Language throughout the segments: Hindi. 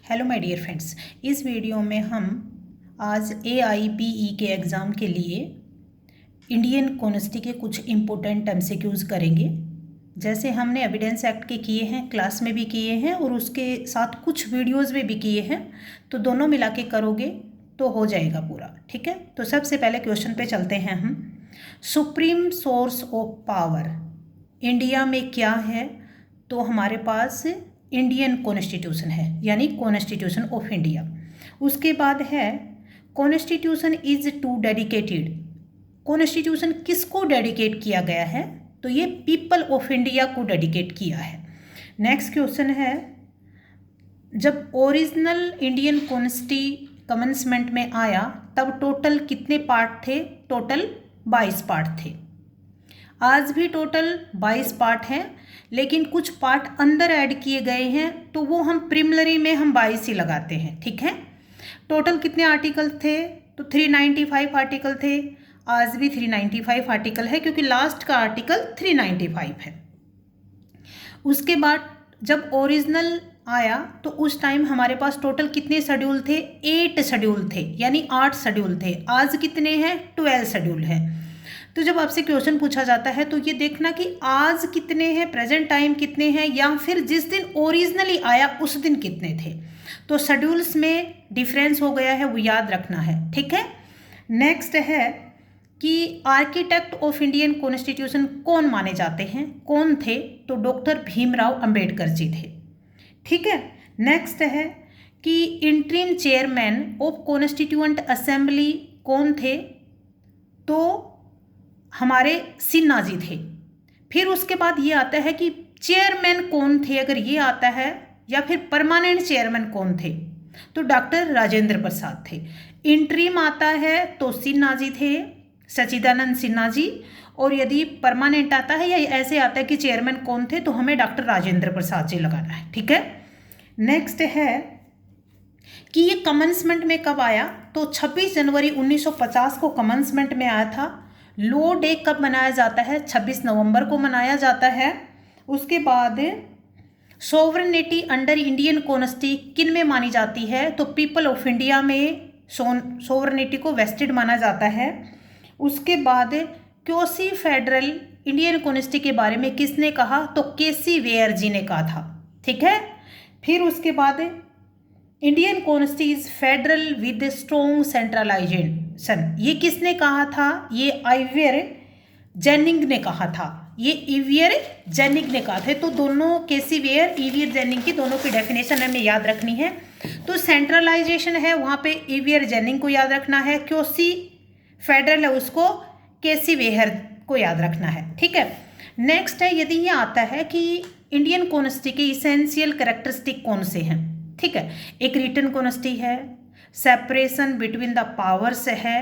Hello my dear friends. इस वीडियो में हम आज AIPE के एग्ज़ाम के लिए इंडियन कॉन्स्टी के कुछ इम्पोर्टेंट MCQs करेंगे। जैसे हमने एविडेंस एक्ट के किए हैं, क्लास में भी किए हैं और उसके साथ कुछ वीडियोस में भी किए हैं, तो दोनों मिला के करोगे तो हो जाएगा पूरा। ठीक है, तो सबसे पहले क्वेश्चन पे चलते हैं हम। Supreme source of power India में क्या है? तो हमारे पास इंडियन कॉन्स्टिट्यूशन है, यानी कॉन्स्टिट्यूशन ऑफ इंडिया। उसके बाद है constitution is to dedicated. Constitution किसको डेडिकेट किया गया है? तो ये पीपल ऑफ इंडिया को डेडिकेट किया है। नेक्स्ट क्वेश्चन है, जब ओरिजिनल इंडियन कॉन्स्टी कमेंसमेंट में आया तब टोटल कितने पार्ट थे? टोटल 22 पार्ट थे। आज भी टोटल 22 पार्ट हैं, लेकिन कुछ पार्ट अंदर ऐड किए गए हैं, तो वो हम प्रिलिमिनरी में हम 22 ही लगाते हैं। ठीक है, टोटल कितने आर्टिकल थे? तो 395 आर्टिकल थे। आज भी 395 आर्टिकल है, क्योंकि लास्ट का आर्टिकल 395 है। उसके बाद जब ओरिजिनल आया तो उस टाइम हमारे पास टोटल कितने शेड्यूल थे? 8 शेड्यूल थे, यानी 8 शेड्यूल थे। आज कितने हैं? 12 शेड्यूल हैं। तो जब आपसे क्वेश्चन पूछा जाता है तो ये देखना कि आज कितने हैं, प्रेजेंट टाइम कितने हैं, या फिर जिस दिन ओरिजिनली आया उस दिन कितने थे। तो शेड्यूल्स में डिफरेंस हो गया है, वो याद रखना है। ठीक है, नेक्स्ट है कि आर्किटेक्ट ऑफ इंडियन कॉन्स्टिट्यूशन कौन माने जाते हैं? कौन थे? तो डॉक्टर भीमराव अंबेडकर जी थे। ठीक है, नेक्स्ट है कि interim chairman of constituent assembly कौन थे? तो हमारे सिन्हा जी थे। फिर उसके बाद ये आता है कि चेयरमैन कौन थे, अगर ये आता है, या फिर परमानेंट चेयरमैन कौन थे? तो डॉक्टर राजेंद्र प्रसाद थे। इंटरिम आता है तो सिन्हा जी थे, सच्चिदानंद सिन्हा जी। और यदि परमानेंट आता है या ऐसे आता है कि चेयरमैन कौन थे, तो हमें डॉक्टर राजेंद्र प्रसाद जी लगाना है। ठीक है, नेक्स्ट है कि ये कमेंसमेंट में कब आया? तो 26 जनवरी 1950 को कमेंसमेंट में आया था। लॉ डे कब मनाया जाता है? 26 नवंबर को मनाया जाता है। उसके बाद सोवरेनिटी अंडर इंडियन कॉन्स्टी किन में मानी जाती है? तो पीपल ऑफ इंडिया में सोवरेनिटी को वेस्टेड माना जाता है। उसके बाद क्योसी फेडरल इंडियन कॉन्स्टी के बारे में किसने कहा? तो केसी वेयर जी ने कहा था। ठीक है, फिर उसके बाद Indian consti is federal with strong centralisation, ये किसने कहा था? ये आइवियर जेनिंग ने कहा था। ये ईवियर जेनिंग ने कहा था। तो दोनों केसी वेयर, ईवियर जेनिंग की दोनों की डेफिनेशन हमें याद रखनी है। तो सेंट्रलाइजेशन है, वहाँ पे ईवियर जेनिंग को याद रखना है। क्योसी फेडरल है, उसको केसी वेयर को याद रखना है। ठीक है, नेक्स्ट है, यदि ये आता है कि इंडियन कॉन्स्टी के इसेंशियल कैरेक्टरिस्टिक कौन से हैं? ठीक है, एक रिटन कॉन्स्टी है, सेपरेशन बिटवीन द पावर्स है।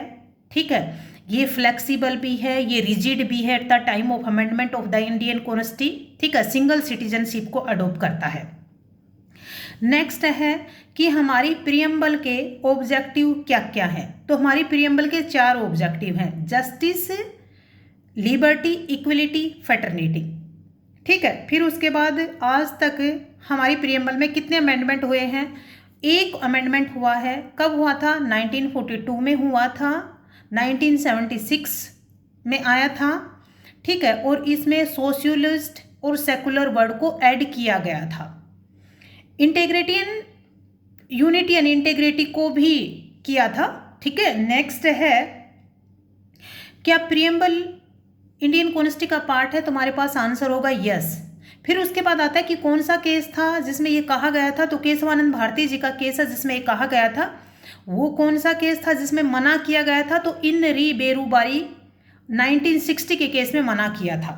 ठीक है, ये फ्लेक्सिबल भी है, ये रिजिड भी है at the time of amendment of the Indian consti. ठीक है, सिंगल सिटीजनशिप को अडोप्ट करता है। नेक्स्ट है कि हमारी प्रीएम्बल के ऑब्जेक्टिव क्या क्या हैं? तो हमारी प्रीएम्बल के 4 ऑब्जेक्टिव हैं: जस्टिस, लिबर्टी, इक्वलिटी, फ्रेटर्निटी। ठीक है, फिर उसके बाद आज तक हमारी प्रीएम्बल में कितने अमेंडमेंट हुए हैं? एक अमेंडमेंट हुआ है। कब हुआ था? 1942 में हुआ था, 1976 में आया था। ठीक है, और इसमें सोशलिस्ट और सेकुलर वर्ड को ऐड किया गया था। Integrity and unity and integrity को भी किया था। ठीक है, नेक्स्ट है, क्या प्रीएम्बल इंडियन कॉन्स्टी का पार्ट है? तुम्हारे पास आंसर होगा यस। फिर उसके बाद आता है कि कौन सा केस था जिसमें ये कहा गया था? तो केशवानंद भारती जी का केस है जिसमें ये कहा गया था। वो कौन सा केस था जिसमें मना किया गया था? तो इन री बेरूबारी 1960 के केस में मना किया था।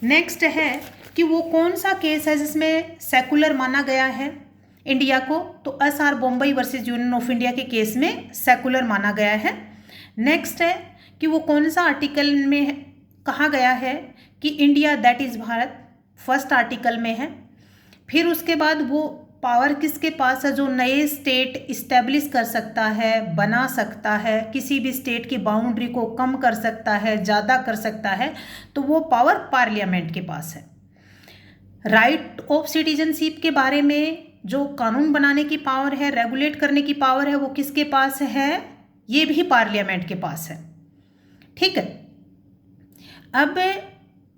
नेक्स्ट है कि वो कौन सा केस है जिसमें सेकुलर माना गया है इंडिया को? तो SR Bommai versus union of India के केस में सेकुलर माना गया है। नेक्स्ट है कि वो कौन सा आर्टिकल में कहा गया है कि India that is Bharat? First article में है। फिर उसके बाद वो पावर किसके पास है जो नए स्टेट इस्टेब्लिश कर सकता है, बना सकता है, किसी भी स्टेट की बाउंड्री को कम कर सकता है, ज़्यादा कर सकता है? तो वो पावर पार्लियामेंट के पास है। राइट ऑफ सिटीजनशिप के बारे में जो कानून बनाने की पावर है, रेगुलेट करने की पावर है, वो किसके पास है? ये भी पार्लियामेंट के पास है। ठीक है। अब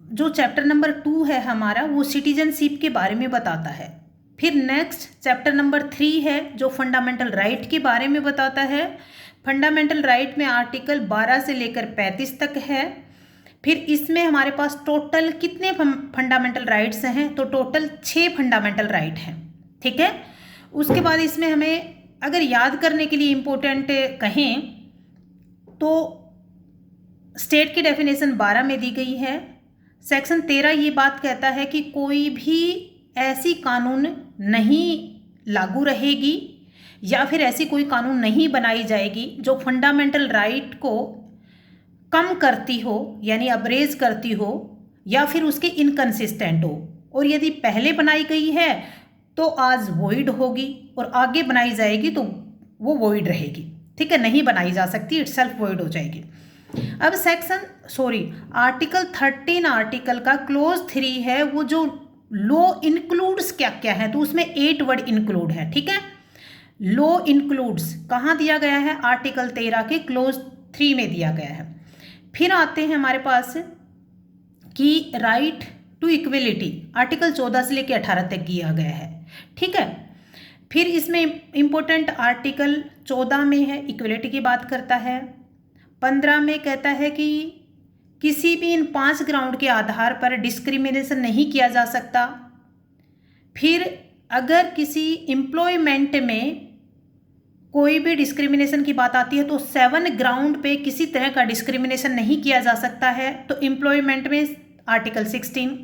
जो चैप्टर नंबर 2 है हमारा, वो सिटीजनशिप के बारे में बताता है। फिर नेक्स्ट चैप्टर नंबर 3 है जो फंडामेंटल राइट के बारे में बताता है। फंडामेंटल राइट में आर्टिकल 12 से लेकर 35 तक है। फिर इसमें हमारे पास टोटल कितने फंडामेंटल राइट्स हैं? तो टोटल 6 फंडामेंटल राइट हैं। ठीक है। उसके बाद इसमें हमें अगर याद करने के लिए इम्पोर्टेंट कहें तो स्टेट की डेफिनेशन 12 में दी गई है। सेक्शन 13 ये बात कहता है कि कोई भी ऐसी कानून नहीं लागू रहेगी या फिर ऐसी कोई कानून नहीं बनाई जाएगी जो फंडामेंटल राइट को कम करती हो, यानी अबरेज करती हो या फिर उसके इनकंसिस्टेंट हो। और यदि पहले बनाई गई है तो आज वॉइड होगी और आगे बनाई जाएगी तो वो वॉइड रहेगी। ठीक है, नहीं बनाई जा सकती, इटसेल्फ वॉइड हो जाएगी। अब आर्टिकल 13 आर्टिकल का क्लोज 3 है, वो जो लॉ इंक्लूड्स क्या क्या है, तो उसमें 8 वर्ड इंक्लूड है। ठीक है, लॉ इंक्लूड्स कहाँ दिया गया है? आर्टिकल 13 के क्लोज 3 में दिया गया है। फिर आते हैं हमारे पास कि राइट टू इक्वलिटी आर्टिकल 14 से लेकर 18 तक किया गया है। ठीक है। फिर इसमें इंपॉर्टेंट आर्टिकल 14 में है, इक्वलिटी की बात करता है। 15 में कहता है कि किसी भी इन 5 ग्राउंड के आधार पर डिस्क्रिमिनेशन नहीं किया जा सकता। फिर अगर किसी एम्प्लॉयमेंट में कोई भी डिस्क्रिमिनेशन की बात आती है तो 7 ग्राउंड पे किसी तरह का डिस्क्रिमिनेशन नहीं किया जा सकता है। तो एम्प्लॉयमेंट में आर्टिकल 16।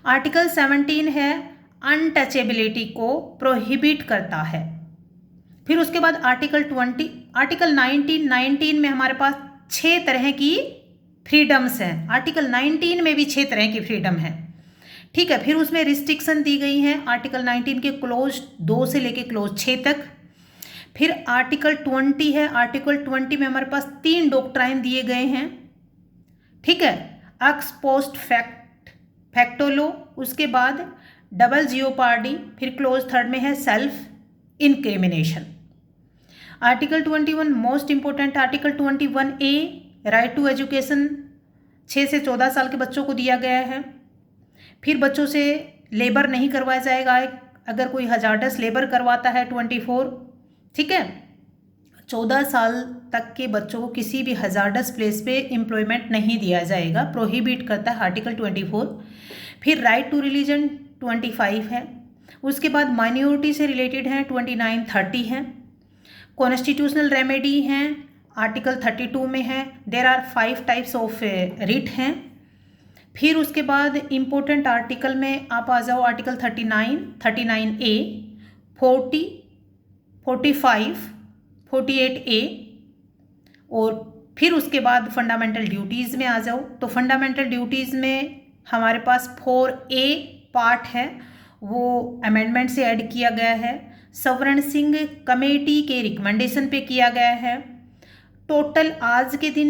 आर्टिकल 17 है अनटचेबिलिटी को प्रोहिबिट करता है। फिर उसके बाद आर्टिकल 20, आर्टिकल 19 में हमारे पास 6 तरह की फ्रीडम्स हैं। आर्टिकल 19 में भी 6 तरह की फ्रीडम है। ठीक है। फिर उसमें रिस्ट्रिक्शन दी गई हैं आर्टिकल 19 के क्लोज 2 से लेके क्लोज 6 तक। फिर आर्टिकल 20 है, आर्टिकल 20 में हमारे पास 3 डॉक्ट्राइन दिए गए हैं। ठीक है, एक्स पोस्ट फैक्टो लॉ, उसके बाद डबल जियोपार्डी, फिर क्लोज 3 में है self incrimination. Article 21 most important, article 21A right to education 6 से 14 साल के बच्चों को दिया गया है। फिर बच्चों से लेबर नहीं करवाया जाएगा अगर कोई हजार्डस लेबर करवाता है। 24, ठीक है, 14 साल तक के बच्चों को किसी भी हजार्डस प्लेस पे एम्प्लॉयमेंट नहीं दिया जाएगा, प्रोहिबिट करता है आर्टिकल 24। फिर राइट टू रिलीजन 25 है। उसके बाद माइनॉरिटी से रिलेटेड हैं 29, 30 हैं। कॉन्स्टिट्यूशनल रेमेडी हैं आर्टिकल 32 में है। There are 5 types of writ हैं। फिर उसके बाद इम्पोर्टेंट आर्टिकल में आप आ जाओ आर्टिकल 39, 39A, 40, 45, 48A। और फिर उसके बाद फंडामेंटल ड्यूटीज़ में आ जाओ। तो फंडामेंटल ड्यूटीज़ में हमारे पास 4A पार्ट है, वो अमेंडमेंट से ऐड किया गया है, सवर्ण सिंह कमेटी के रिकमेंडेशन पे किया गया है। टोटल आज के दिन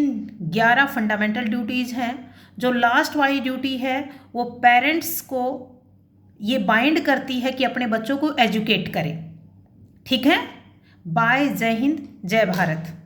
11 फंडामेंटल ड्यूटीज़ हैं। जो लास्ट वाली ड्यूटी है वो पेरेंट्स को ये बाइंड करती है कि अपने बच्चों को एजुकेट करें। ठीक है। बाय, जय हिंद, जय भारत।